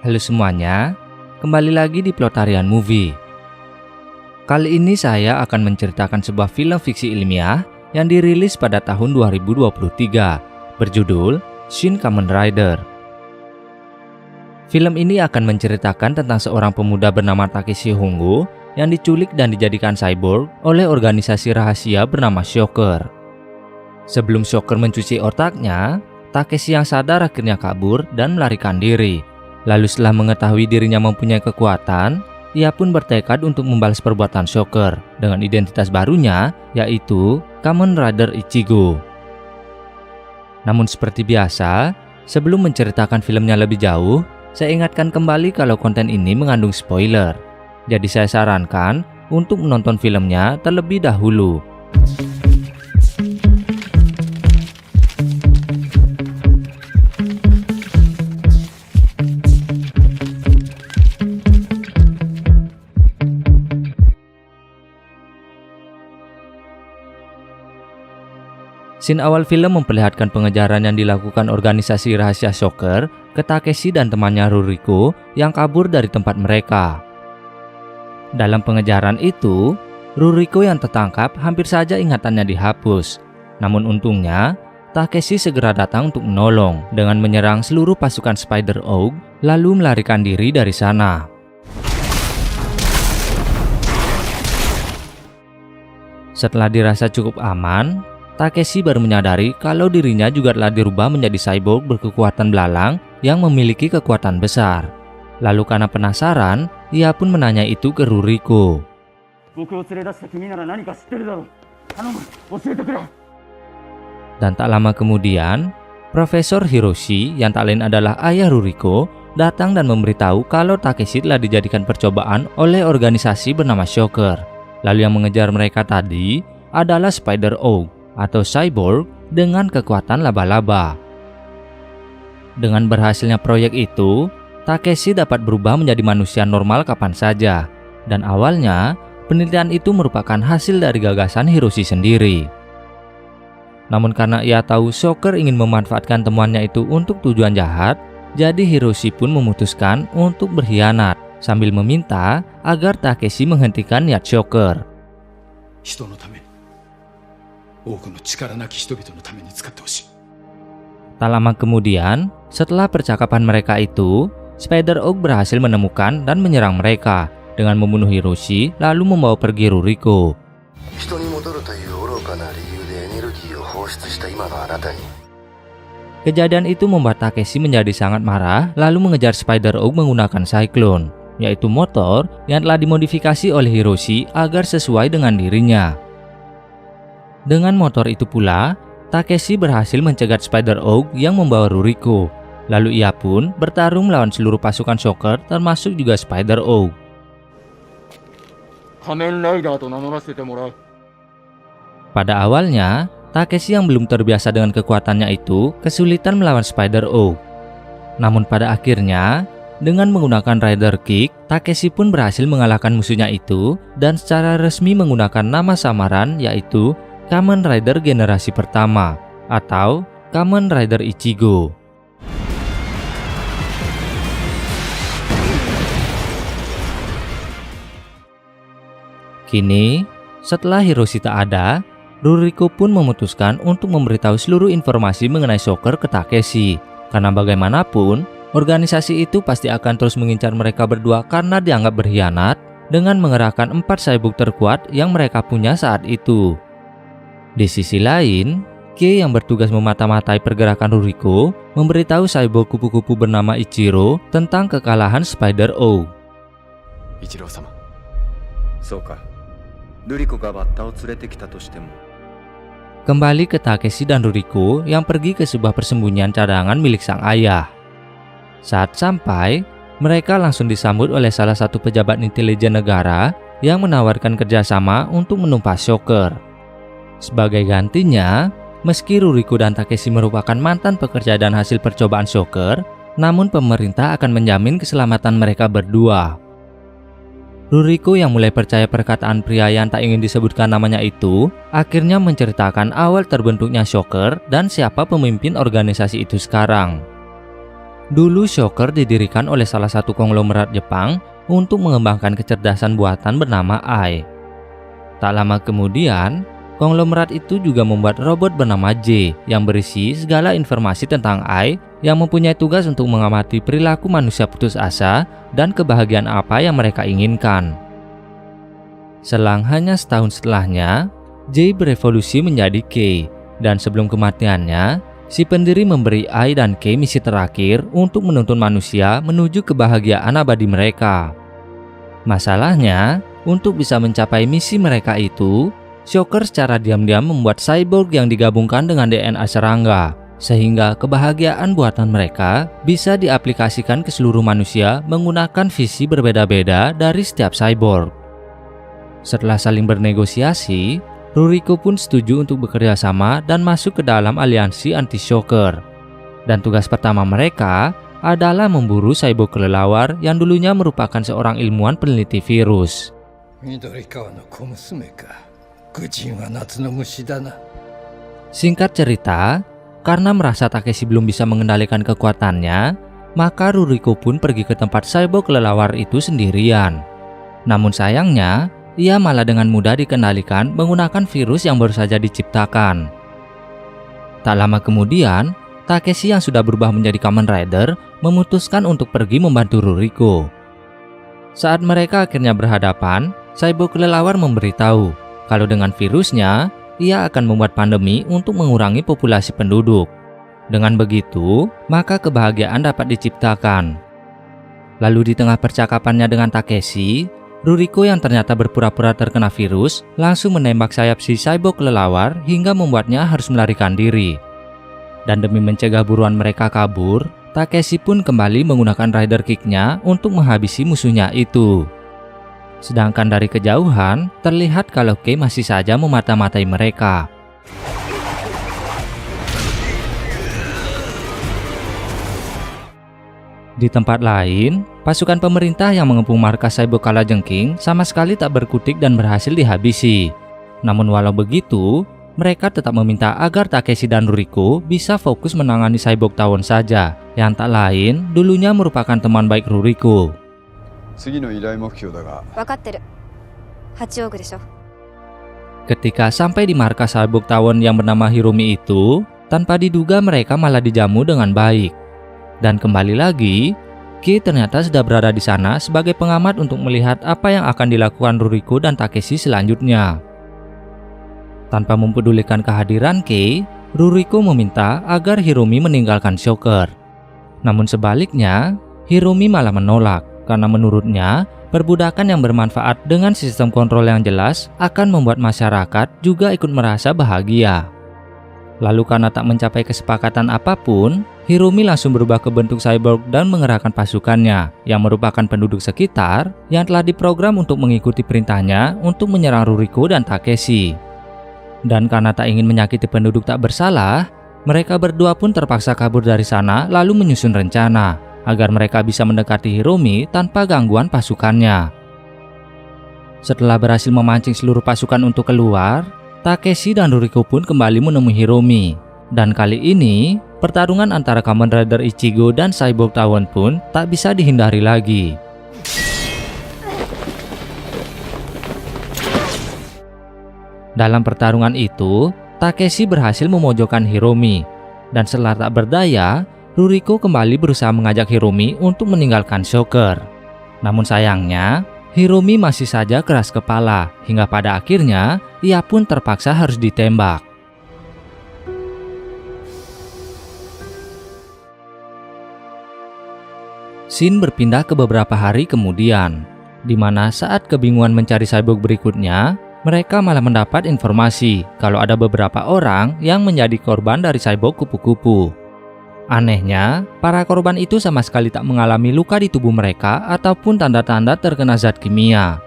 Halo semuanya, kembali lagi di Plotarian Movie. Kali ini saya akan menceritakan sebuah film fiksi ilmiah yang dirilis pada tahun 2023, berjudul Shin Kamen Rider. Film ini akan menceritakan tentang seorang pemuda bernama Takeshi Hongo yang diculik dan dijadikan cyborg oleh organisasi rahasia bernama Shocker. Sebelum Shocker mencuci otaknya, Takeshi yang sadar akhirnya kabur dan melarikan diri. Lalu setelah mengetahui dirinya mempunyai kekuatan, ia pun bertekad untuk membalas perbuatan Shocker dengan identitas barunya, yaitu Kamen Rider Ichigo. Namun seperti biasa, sebelum menceritakan filmnya lebih jauh, saya ingatkan kembali kalau konten ini mengandung spoiler. Jadi saya sarankan untuk menonton filmnya terlebih dahulu. Scene awal film memperlihatkan pengejaran yang dilakukan organisasi rahasia Shocker ke Takeshi dan temannya Ruriko yang kabur dari tempat mereka. Dalam pengejaran itu, Ruriko yang tertangkap hampir saja ingatannya dihapus. Namun untungnya, Takeshi segera datang untuk menolong dengan menyerang seluruh pasukan Spider Oak lalu melarikan diri dari sana. Setelah dirasa cukup aman, Takeshi baru menyadari kalau dirinya juga telah dirubah menjadi cyborg berkekuatan belalang yang memiliki kekuatan besar. Lalu karena penasaran, ia pun menanya itu ke Ruriko. Dan tak lama kemudian, Profesor Hiroshi yang tak lain adalah ayah Ruriko datang dan memberitahu kalau Takeshi telah dijadikan percobaan oleh organisasi bernama Shocker. Lalu yang mengejar mereka tadi adalah Spider Oak atau cyborg dengan kekuatan laba-laba. Dengan berhasilnya proyek itu, Takeshi dapat berubah menjadi manusia normal kapan saja. Dan awalnya, penelitian itu merupakan hasil dari gagasan Hiroshi sendiri. Namun karena ia tahu Shocker ingin memanfaatkan temuannya itu untuk tujuan jahat, jadi Hiroshi pun memutuskan untuk berkhianat sambil meminta agar Takeshi menghentikan niat Shocker. Tak lama kemudian, setelah percakapan mereka itu, Spider Oak berhasil menemukan dan menyerang mereka dengan membunuh Hiroshi lalu membawa pergi Ruriko. Kejadian itu membuat Takeshi menjadi sangat marah lalu mengejar Spider Oak menggunakan Cyclone, yaitu motor yang telah dimodifikasi oleh Hiroshi agar sesuai dengan dirinya. Dengan motor itu pula, Takeshi berhasil mencegat Spider Oak yang membawa Ruriko. Lalu ia pun bertarung melawan seluruh pasukan Shocker termasuk juga Spider Oak. Pada awalnya, Takeshi yang belum terbiasa dengan kekuatannya itu kesulitan melawan Spider Oak. Namun pada akhirnya, dengan menggunakan Rider Kick, Takeshi pun berhasil mengalahkan musuhnya itu dan secara resmi menggunakan nama samaran yaitu Kamen Rider generasi pertama atau Kamen Rider Ichigo. Kini, setelah Hiroshi tak ada, Ruriko pun memutuskan untuk memberitahu seluruh informasi mengenai Shocker ke Takeshi. Karena bagaimanapun, organisasi itu pasti akan terus mengincar mereka berdua karena dianggap berkhianat dengan mengerahkan 4 cyborg terkuat yang mereka punya saat itu. Di sisi lain, Kei yang bertugas memata-matai pergerakan Ruriko memberitahu cyborg kupu-kupu bernama Ichiro tentang kekalahan Spider Oak. Ichiro-sama. Kembali ke Takeshi dan Ruriko yang pergi ke sebuah persembunyian cadangan milik sang ayah. Saat sampai, mereka langsung disambut oleh salah satu pejabat intelijen negara yang menawarkan kerjasama untuk menumpas Shocker. Sebagai gantinya, meski Ruriko dan Takeshi merupakan mantan pekerja dan hasil percobaan Shocker, namun pemerintah akan menjamin keselamatan mereka berdua. Ruriko yang mulai percaya perkataan pria yang tak ingin disebutkan namanya itu, akhirnya menceritakan awal terbentuknya Shocker dan siapa pemimpin organisasi itu sekarang. Dulu Shocker didirikan oleh salah satu konglomerat Jepang untuk mengembangkan kecerdasan buatan bernama AI. Tak lama kemudian, konglomerat itu juga membuat robot bernama J yang berisi segala informasi tentang AI yang mempunyai tugas untuk mengamati perilaku manusia putus asa dan kebahagiaan apa yang mereka inginkan. Selang hanya setahun setelahnya, J berevolusi menjadi K, dan sebelum kematiannya, si pendiri memberi I dan K misi terakhir untuk menuntun manusia menuju kebahagiaan abadi mereka. Masalahnya, untuk bisa mencapai misi mereka itu, Shocker secara diam-diam membuat cyborg yang digabungkan dengan DNA serangga, sehingga kebahagiaan buatan mereka bisa diaplikasikan ke seluruh manusia menggunakan visi berbeda-beda dari setiap cyborg. Setelah saling bernegosiasi, Ruriko pun setuju untuk bekerja sama dan masuk ke dalam aliansi anti-Shocker. Dan tugas pertama mereka adalah memburu cyborg kelelawar yang dulunya merupakan seorang ilmuwan peneliti virus. Singkat cerita, karena merasa Takeshi belum bisa mengendalikan kekuatannya, maka Ruriko pun pergi ke tempat cyborg kelelawar itu sendirian. Namun sayangnya, ia malah dengan mudah dikendalikan menggunakan virus yang baru saja diciptakan. Tak lama kemudian, Takeshi yang sudah berubah menjadi Kamen Rider memutuskan untuk pergi membantu Ruriko. Saat mereka akhirnya berhadapan, cyborg kelelawar memberitahu kalau dengan virusnya, ia akan membuat pandemi untuk mengurangi populasi penduduk. Dengan begitu, maka kebahagiaan dapat diciptakan. Lalu di tengah percakapannya dengan Takeshi, Ruriko yang ternyata berpura-pura terkena virus langsung menembak sayap si cyborg kelelawar hingga membuatnya harus melarikan diri. Dan demi mencegah buruan mereka kabur, Takeshi pun kembali menggunakan Rider Kick-nya untuk menghabisi musuhnya itu. Sedangkan dari kejauhan, terlihat kalau Kei masih saja memata-matai mereka. Di tempat lain, pasukan pemerintah yang mengepung markas cyborg kalajengking sama sekali tak berkutik dan berhasil dihabisi. Namun walau begitu, mereka tetap meminta agar Takeshi dan Ruriko bisa fokus menangani cyborg tawon saja, yang tak lain dulunya merupakan teman baik Ruriko. Ketika sampai di markas cyborg tawon yang bernama Hiromi itu, tanpa diduga mereka malah dijamu dengan baik. Dan kembali lagi, Ki ternyata sudah berada di sana sebagai pengamat untuk melihat apa yang akan dilakukan Ruriko dan Takeshi selanjutnya. Tanpa mempedulikan kehadiran Ki, Ruriko meminta agar Hiromi meninggalkan Shocker. Namun sebaliknya, Hiromi malah menolak karena menurutnya perbudakan yang bermanfaat dengan sistem kontrol yang jelas akan membuat masyarakat juga ikut merasa bahagia. Lalu karena tak mencapai kesepakatan apapun, Hiromi langsung berubah ke bentuk cyborg dan mengerahkan pasukannya yang merupakan penduduk sekitar yang telah diprogram untuk mengikuti perintahnya untuk menyerang Ruriko dan Takeshi. Dan karena tak ingin menyakiti penduduk tak bersalah, mereka berdua pun terpaksa kabur dari sana lalu menyusun rencana agar mereka bisa mendekati Hiromi tanpa gangguan pasukannya. Setelah berhasil memancing seluruh pasukan untuk keluar, Takeshi dan Ruriko pun kembali menemui Hiromi. Dan kali ini, pertarungan antara Kamen Rider Ichigo dan cyborg tawon pun tak bisa dihindari lagi. Dalam pertarungan itu, Takeshi berhasil memojokkan Hiromi. Dan setelah tak berdaya, Ruriko kembali berusaha mengajak Hiromi untuk meninggalkan Shocker. Namun sayangnya, Hiromi masih saja keras kepala, hingga pada akhirnya ia pun terpaksa harus ditembak. Scene berpindah ke beberapa hari kemudian, di mana saat kebingungan mencari cyborg berikutnya, mereka malah mendapat informasi kalau ada beberapa orang yang menjadi korban dari cyborg kupu-kupu. Anehnya, para korban itu sama sekali tak mengalami luka di tubuh mereka ataupun tanda-tanda terkena zat kimia.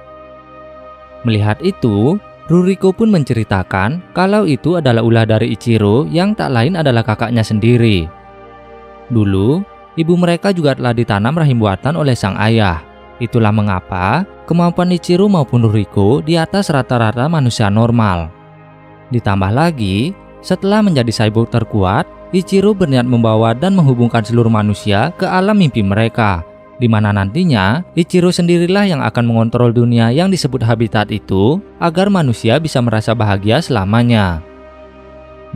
Melihat itu, Ruriko pun menceritakan kalau itu adalah ulah dari Ichiro yang tak lain adalah kakaknya sendiri. Dulu, ibu mereka juga telah ditanam rahim buatan oleh sang ayah. Itulah mengapa kemampuan Ichiro maupun Ruriko di atas rata-rata manusia normal. Ditambah lagi, setelah menjadi cyborg terkuat, Ichiro berniat membawa dan menghubungkan seluruh manusia ke alam mimpi mereka, di mana nantinya Ichiro sendirilah yang akan mengontrol dunia yang disebut habitat itu agar manusia bisa merasa bahagia selamanya.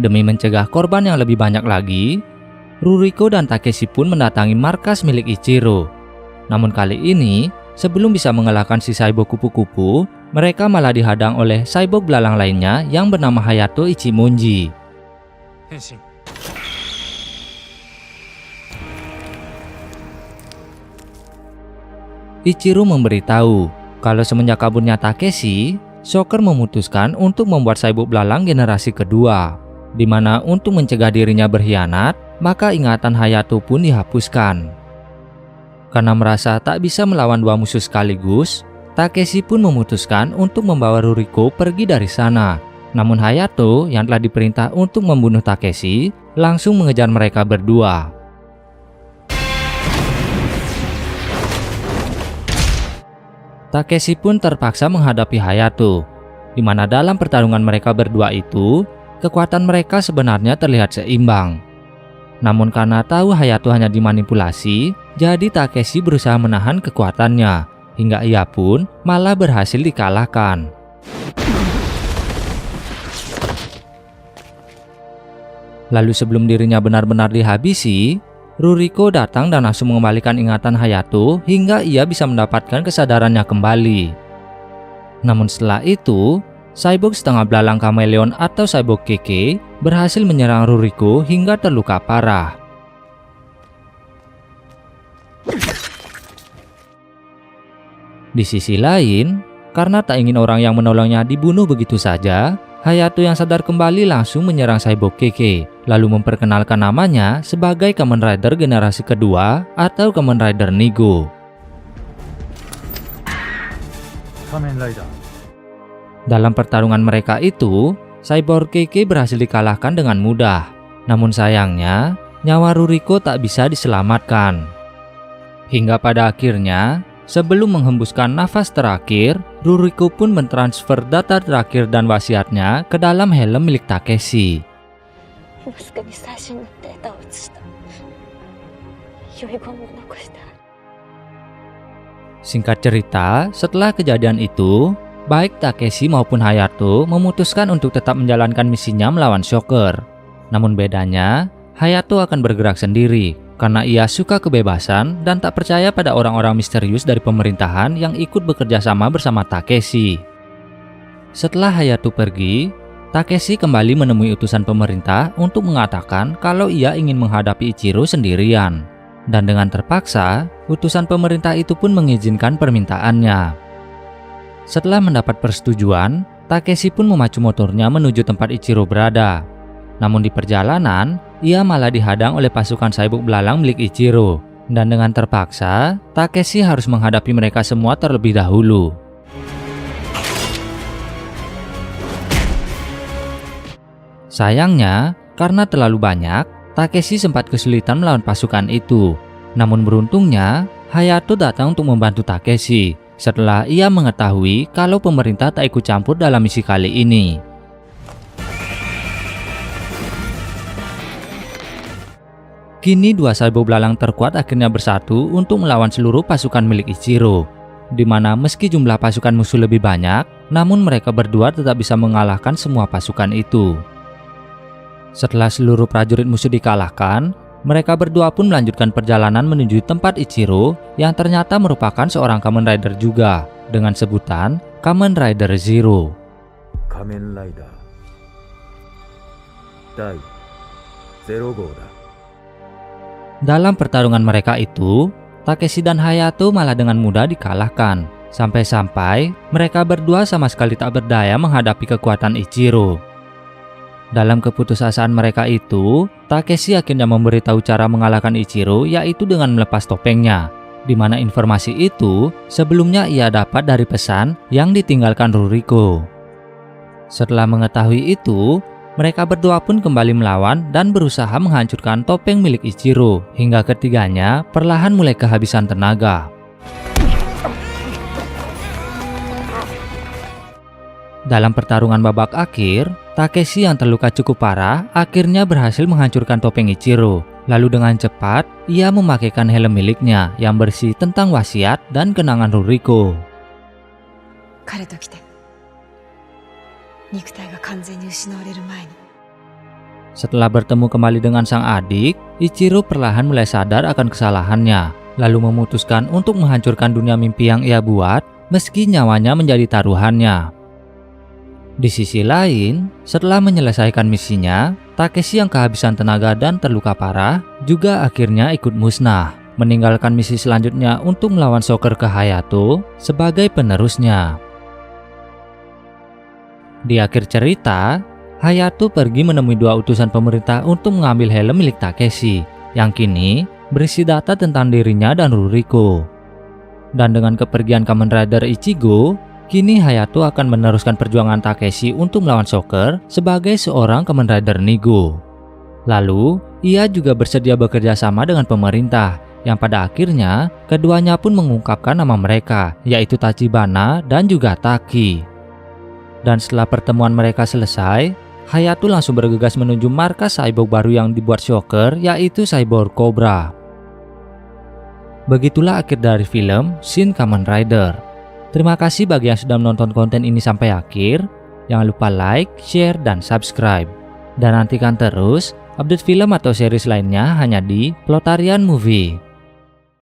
Demi mencegah korban yang lebih banyak lagi, Ruriko dan Takeshi pun mendatangi markas milik Ichiro. Namun kali ini, sebelum bisa mengalahkan si cyborg kupu-kupu, mereka malah dihadang oleh cyborg belalang lainnya yang bernama Hayato Ichimonji. Ichiro memberitahu kalau semenjak kaburnya Takeshi, Shocker memutuskan untuk membuat cyborg belalang generasi kedua, di mana untuk mencegah dirinya berkhianat, maka ingatan Hayato pun dihapuskan. Karena merasa tak bisa melawan dua musuh sekaligus, Takeshi pun memutuskan untuk membawa Ruriko pergi dari sana. Namun Hayato yang telah diperintah untuk membunuh Takeshi langsung mengejar mereka berdua. Takeshi pun terpaksa menghadapi Hayato, di mana dalam pertarungan mereka berdua itu, kekuatan mereka sebenarnya terlihat seimbang. Namun karena tahu Hayato hanya dimanipulasi, jadi Takeshi berusaha menahan kekuatannya, hingga ia pun malah berhasil dikalahkan. Lalu sebelum dirinya benar-benar dihabisi, Ruriko datang dan langsung mengembalikan ingatan Hayato hingga ia bisa mendapatkan kesadarannya kembali. Namun setelah itu, cyborg setengah belalang kameleon atau cyborg Keke berhasil menyerang Ruriko hingga terluka parah. Di sisi lain, karena tak ingin orang yang menolongnya dibunuh begitu saja, Hayato yang sadar kembali langsung menyerang cyborg Keke, lalu memperkenalkan namanya sebagai Kamen Rider generasi kedua atau Kamen Rider Nigo. Kamen Rider. Dalam pertarungan mereka itu, cyborg Keke berhasil dikalahkan dengan mudah. Namun sayangnya, nyawa Ruriko tak bisa diselamatkan. Hingga pada akhirnya, sebelum menghembuskan nafas terakhir, Ruriko pun mentransfer data terakhir dan wasiatnya ke dalam helm milik Takeshi. Singkat cerita, setelah kejadian itu, baik Takeshi maupun Hayato memutuskan untuk tetap menjalankan misinya melawan Shocker. Namun bedanya, Hayato akan bergerak sendiri karena ia suka kebebasan dan tak percaya pada orang-orang misterius dari pemerintahan yang ikut bekerja sama bersama Takeshi. Setelah Hayato pergi, Takeshi kembali menemui utusan pemerintah untuk mengatakan kalau ia ingin menghadapi Ichiro sendirian. Dan dengan terpaksa, utusan pemerintah itu pun mengizinkan permintaannya. Setelah mendapat persetujuan, Takeshi pun memacu motornya menuju tempat Ichiro berada. Namun di perjalanan, ia malah dihadang oleh pasukan cyborg belalang milik Ichiro. Dan dengan terpaksa, Takeshi harus menghadapi mereka semua terlebih dahulu. Sayangnya, karena terlalu banyak, Takeshi sempat kesulitan melawan pasukan itu. Namun beruntungnya, Hayato datang untuk membantu Takeshi setelah ia mengetahui kalau pemerintah tak ikut campur dalam misi kali ini. Kini dua cyborg belalang terkuat akhirnya bersatu untuk melawan seluruh pasukan milik Ichiro, di mana meski jumlah pasukan musuh lebih banyak, namun mereka berdua tetap bisa mengalahkan semua pasukan itu. Setelah seluruh prajurit musuh dikalahkan, mereka berdua pun melanjutkan perjalanan menuju tempat Ichiro yang ternyata merupakan seorang Kamen Rider juga dengan sebutan Kamen Rider Zero. Kamen Rider Dai Zero Go da. Dalam pertarungan mereka itu, Takeshi dan Hayato malah dengan mudah dikalahkan, sampai-sampai mereka berdua sama sekali tak berdaya menghadapi kekuatan Ichiro. Dalam keputusasaan mereka itu, Takeshi akhirnya memberitahu cara mengalahkan Ichiro yaitu dengan melepas topengnya, di mana informasi itu sebelumnya ia dapat dari pesan yang ditinggalkan Ruriko. Setelah mengetahui itu, mereka berdua pun kembali melawan dan berusaha menghancurkan topeng milik Ichiro hingga ketiganya perlahan mulai kehabisan tenaga. Dalam pertarungan babak akhir, Takeshi yang terluka cukup parah akhirnya berhasil menghancurkan topeng Ichiro. Lalu dengan cepat, ia memakaikan helm miliknya yang berisi tentang wasiat dan kenangan Ruriko. 彼と来て肉体が完全に失われる前に Setelah bertemu kembali dengan sang adik, Ichiro perlahan mulai sadar akan kesalahannya, lalu memutuskan untuk menghancurkan dunia mimpi yang ia buat meski nyawanya menjadi taruhannya. Di sisi lain, setelah menyelesaikan misinya, Takeshi yang kehabisan tenaga dan terluka parah juga akhirnya ikut musnah, meninggalkan misi selanjutnya untuk melawan Shocker ke Hayato sebagai penerusnya. Di akhir cerita, Hayato pergi menemui dua utusan pemerintah untuk mengambil helm milik Takeshi, yang kini berisi data tentang dirinya dan Ruriko. Dan dengan kepergian Kamen Rider Ichigo, kini Hayato akan meneruskan perjuangan Takeshi untuk melawan Shocker sebagai seorang Kamen Rider Nigo. Lalu, ia juga bersedia bekerja sama dengan pemerintah, yang pada akhirnya keduanya pun mengungkapkan nama mereka, yaitu Tachibana dan juga Taki. Dan setelah pertemuan mereka selesai, Hayato langsung bergegas menuju markas cyborg baru yang dibuat Shocker, yaitu Cyborg Cobra. Begitulah akhir dari film Shin Kamen Rider. Terima kasih bagi yang sudah menonton konten ini sampai akhir. Jangan lupa like, share, dan subscribe. Dan nantikan terus update film atau series lainnya hanya di Plotarian Movie.